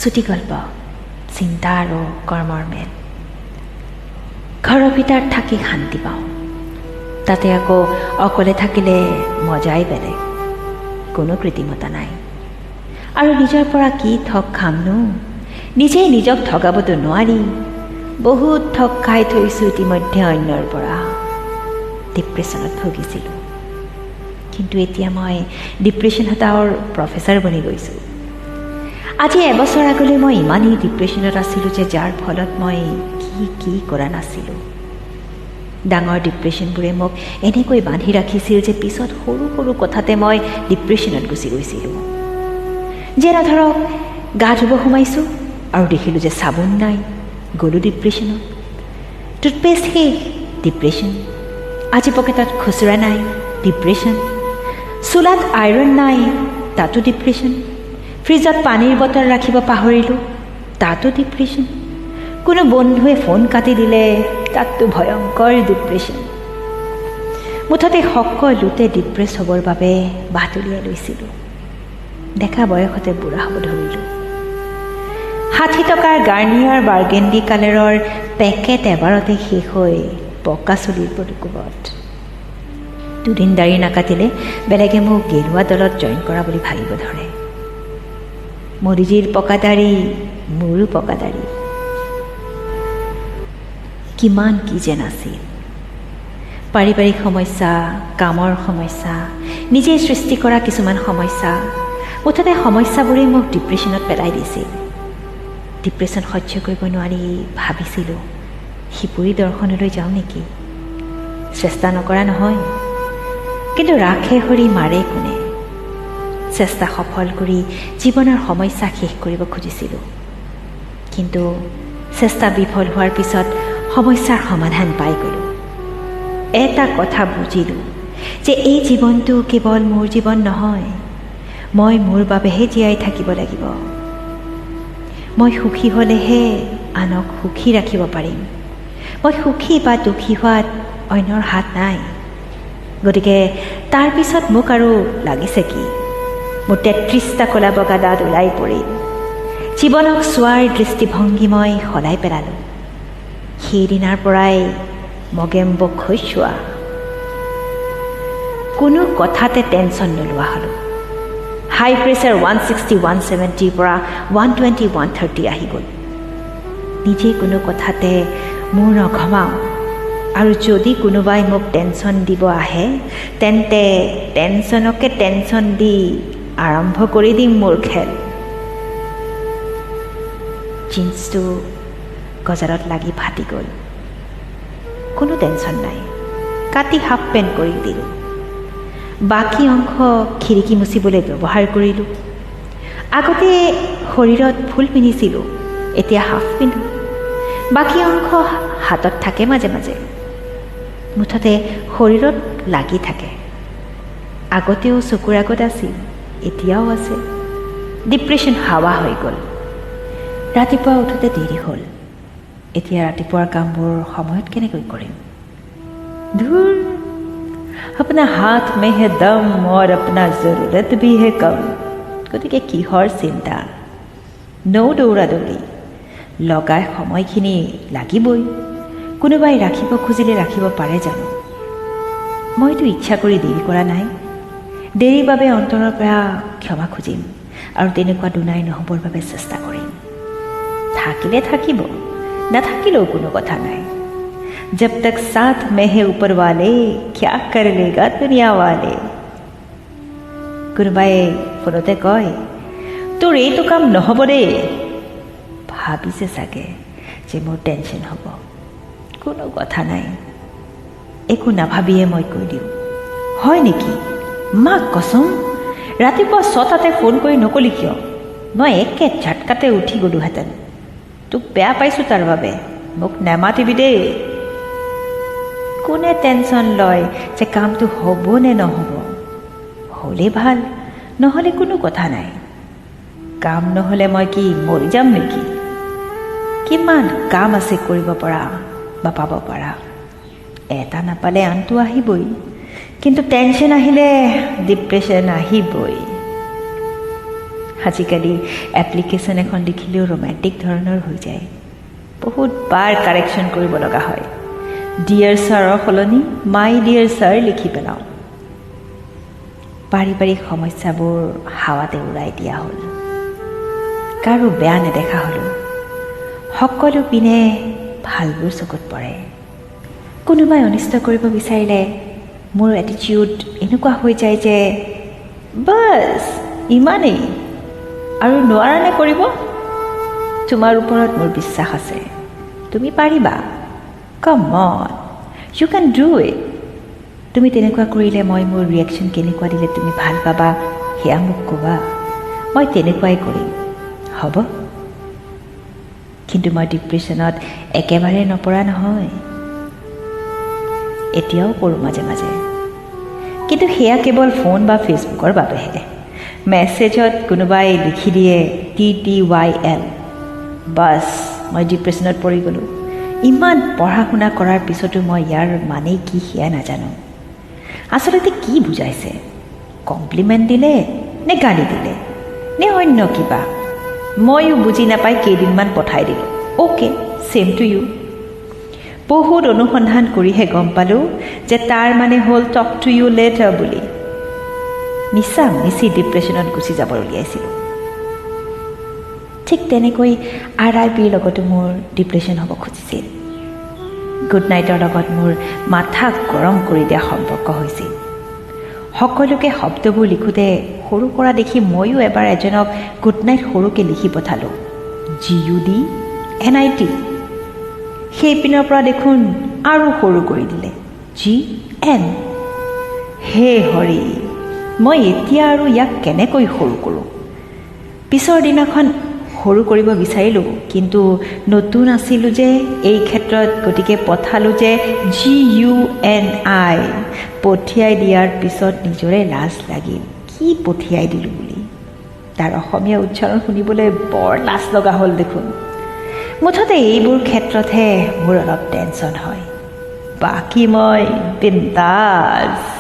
চুটিগল্প, চিন্তা আৰু কৰ্মৰ মেল। ঘৰৰ ভিতৰত থাকি শান্তি পাওঁ, তাতে আকৌ অকলে থাকিলে মজাই বেলেগ। কোনো কৃত্ৰিমতা নাই আৰু নিজৰ পৰা কি ঠগ খামনো, নিজেই নিজক ঠগাবতো নোৱাৰি। বহুত ঠগ খাই থৈছোঁ ইতিমধ্যে অন্যৰ পৰা। ডিপ্ৰেশ্যনত ভুগিছিলোঁ, কিন্তু এতিয়া মই ডিপ্ৰেশ্যন হতাৰ প্ৰফেচাৰ বনি গৈছোঁ। আজি এবছৰ আগলৈ মই ইমানেই ডিপ্ৰেশ্যনত আছিলোঁ যে যাৰ ফলত মই কি কৰা নাছিলোঁ। ডাঙৰ ডিপ্ৰেশ্যনবোৰে মোক এনেকৈ বান্ধি ৰাখিছিল যে পিছত সৰু সৰু কথাতে মই ডিপ্ৰেশ্যনত গুচি গৈছিলোঁ। যেনে ধৰক গা ধুব সোমাইছোঁ আৰু দেখিলোঁ যে চাবোন নাই, গ'লোঁ ডিপ্ৰেশ্যনত। টুথপেষ্ট শেষ, ডিপ্ৰেশ্যন। আজি পকেটত খুচুৰা নাই, ডিপ্ৰেশ্যন। চুলাত আইৰণ নাই, তাতো ডিপ্ৰেশ্যন। ফ্ৰিজত পানীৰ বটল ৰাখিব পাহৰিলোঁ, তাতো ডিপ্ৰেশ্যন। কোনো বন্ধুৱে ফোন কাটি দিলে, তাততো ভয়ংকৰ ডিপ্ৰেশ্যন। মুঠতে সকলোতে ডিপ্ৰেছ হ'বৰ বাবে বাট উলিয়াই লৈছিলোঁ। ডেকা বয়সতে বুঢ়া হ'ব ধৰিলোঁ। 60 টকাৰ গাৰ্নিয়াৰ বাৰ্গেণ্ডি কালাৰৰ পেকেট এবাৰতে শেষ হৈ পকা চুলিৰ কোবত। দুদিন দাড়ি নাকাটিলে বেলেগে মোক গেৰুৱা দলত জইন কৰা বুলি ভাবিব ধৰে। মৰিজিৰ পকা দাড়ি, মোৰো পকা দাড়ি। কিমান কি যেন আছিল। পাৰিবাৰিক সমস্যা, কামৰ সমস্যা, নিজেই সৃষ্টি কৰা কিছুমান সমস্যা, মুঠতে সমস্যাবোৰেই মোক ডিপ্ৰেশ্যনত পেলাই দিছিল। ডিপ্ৰেশ্যন সহ্য কৰিব নোৱাৰি ভাবিছিলোঁ শিপুৰী দৰ্শনলৈ যাওঁ নেকি। চেষ্টা নকৰা নহয়, কিন্তু ৰাখে হৰি মাৰে কোনে। চেষ্টা সফল কৰি জীৱনৰ সমস্যা শেষ কৰিব খুজিছিলোঁ, কিন্তু চেষ্টা বিফল হোৱাৰ পিছত সমস্যাৰ সমাধান পাই গ'লোঁ। এটা কথা বুজিলোঁ যে এই জীৱনটো কেৱল মোৰ জীৱন নহয়, মই মোৰ বাবেহে জীয়াই থাকিব লাগিব। মই সুখী হ'লেহে আনক সুখী ৰাখিব পাৰিম। মই সুখী বা দুখী হোৱাত অন্যৰ হাত নাই। গতিকে তাৰ পিছত মোক আৰু লাগিছে কি? মোৰ 33টা ক'লা বগা দাঁত ওলাই পৰিল। জীৱনক চোৱাৰ দৃষ্টিভংগী মই সলাই পেলালোঁ। সেইদিনাৰ পৰাই মগেম্বক হৈ চোৱা। কোনো কথাতে টেনশ্যন নোলোৱা হ'লোঁ। হাই প্ৰেছাৰ 160-170 পৰা 120-130 আহি গ'ল। নিজে কোনো কথাতে মূৰ নঘমাওঁ, আৰু যদি কোনোবাই মোক টেনশ্যন দিব আহে তেন্তে টেনশ্যনকে টেনশ্যন দি আৰম্ভ কৰি দিম মোৰ খেল। জিন্সটো গজালত লাগি ফাটি গ'ল। কোনো টেনশ্যন নাই, কাটি হাফ পেণ্ট কৰি দিলোঁ। বাকী অংশ খিৰিকী মুচিবলৈ ব্যৱহাৰ কৰিলোঁ। আগতে শৰীৰত ফুল পিন্ধিছিলোঁ, এতিয়া হাফ পিন্ধোঁ। বাকী অংশ হাতত থাকে মাজে মাজে। মুঠতে শৰীৰত লাগি থাকে। আগতেও চকুৰ আগত আছিল, এতিয়াও আছে। ডিপ্ৰেশ্যন হাৱা হৈ গ'ল। ৰাতিপুৱা উঠোতে দেৰি হ'ল। এতিয়া ৰাতিপুৱাৰ কামবোৰ সময়ত কেনেকৈ কৰিম? ধুৰ, अपना हाथ में है दम और अपना जरूरत भी है कम। গতিকে কিহৰ চিন্তা? দৌৰা দৌৰি লগাই সময়খিনি লাগিবই। কোনোবাই ৰাখিব খুজিলে ৰাখিব পাৰে জানো? মইতো ইচ্ছা কৰি দেৰি কৰা নাই। দেৰিৰ বাবে অন্তৰৰ পৰা ক্ষমা খুজিম আৰু তেনেকুৱা দুনাই নহ'বৰ বাবে চেষ্টা কৰিম। থাকিলে থাকিব, নাথাকিলেও কোনো কথা নাই। जब तक साथ में है ऊपर वाले क्या कर लेगा दुनिया वाले। কোনোবাই ফোনতে কয় তোৰ এইটো কাম নহ'ব দেই। ভাবিছে চাগে যে মোৰ টেনশ্যন হ'ব। কোনো কথা নাই, একো নাভাবিয়ে মই কৈ দিওঁ, হয় নেকি? মাক কচোন, ৰাতিপুৱা 6টাতে ফোন কৰি নকলি কিয়? মই একে ঝাটকাতে উঠি গ'লোহেঁতেন। তোক বেয়া পাইছোঁ তাৰ বাবে, মোক নেমাতিবি দেই। কোনে টেনশ্যন লয় যে কামটো হ'ব নে নহ'ব? হ'লে ভাল, নহ'লে কোনো কথা নাই। কাম নহ'লে মই কি মৰি যাম নেকি? কিমান কাম আছে কৰিব পৰা বা পাব পৰা। এটা নাপালে আনটো আহিবই, কিন্তু টেনশ্যন আহিলে ডিপ্ৰেশ্যন আহিবই। আজিকালি এপ্লিকেশ্যন এখন লিখিলেও ৰোমেণ্টিক ধৰণৰ হৈ যায়। বহুত বাৰ কাৰেকশ্যন কৰিব লগা হয়। ডিয়াৰ ছাৰৰ সলনি মাই ডিয়াৰ ছাৰ লিখি পেলাওঁ। পাৰিবাৰিক সমস্যাবোৰ হাৱাতে উৰাই দিয়া হ'ল। কাৰো বেয়া নেদেখা হ'লোঁ। সকলো পিনে ভালবোৰ চকুত পৰে। কোনোবাই অনিষ্ট কৰিব বিচাৰিলে মোৰ এটিটিউড এনেকুৱা হৈ যায় যে বাছ ইমানেই, আৰু নোৱাৰানে কৰিব? তোমাৰ ওপৰত মোৰ বিশ্বাস আছে, তুমি পাৰিবা। Come on, you can do it. তুমি তেনেকুৱা কৰিলে মই মোৰ ৰিয়েকশ্যন কেনেকুৱা দিলে তুমি ভাল পাবা সেয়া মোক ক'বা, মই তেনেকুৱাই কৰিম, হ'ব? কিন্তু মই ডিপ্ৰেশ্যনত একেবাৰে নপৰা নহয়, এতিয়াও পৰোঁ মাজে মাজে, কিন্তু সেয়া কেৱল ফোন বা ফেচবুকৰ বাবেহে। মেছেজত কোনোবাই লিখি দিয়ে TTYL, বাছ মই ডিপ্ৰেশ্যনত পৰি গ'লোঁ। ইমান পঢ়া শুনা কৰাৰ পিছতো মই ইয়াৰ মানেই কি সেয়া নাজানো। আচলতে কি বুজাইছে? কমপ্লিমেণ্ট দিলে নে গালি দিলে নে অন্য কিবা? ময়ো বুজি নাপাই কেইদিনমান পঠাই দিলোঁ। Okay, same to you. বহুত অনুসন্ধান কৰিহে গম পালোঁ যে তাৰ মানে হ'ল টক টু ইউ লেটাৰ বুলি। মিছা মিছি ডিপ্ৰেশ্যনত গুচি যাব উলিয়াইছিলোঁ। ঠিক তেনেকৈ RIPৰ লগতো মোৰ ডিপ্ৰেশ্যন হ'ব খুজিছিল। গুড নাইটৰ লগত মোৰ মাথা গৰম কৰি দিয়া সম্পৰ্ক হৈছিল। সকলোকে শব্দবোৰ লিখোঁতে সৰু কৰা দেখি ময়ো এবাৰ এজনক গুড নাইট সৰুকৈ লিখি পঠালোঁ, GUDNIT। সেইপিনৰ পৰা দেখোন আৰু সৰু কৰি দিলে, GN। হে হৰি, মই এতিয়া আৰু ইয়াক কেনেকৈ সৰু কৰোঁ? পিছৰ দিনাখন সৰু কৰিব বিচাৰিলোঁ, কিন্তু নতুন আছিলোঁ যে এই ক্ষেত্ৰত, গতিকে পঠালোঁ যে GUNI। পঠিয়াই দিয়াৰ পিছত নিজৰে লাজ লাগিল, কি পঠিয়াই দিলোঁ বুলি। তাৰ অসমীয়া উচ্চাৰণ শুনিবলৈ বৰ লাজ লগা হ'ল দেখোন। মুঠতে এইবোৰ ক্ষেত্ৰতহে মোৰ অলপ টেনশ্যন হয়, বাকী মই বিন্দাছ।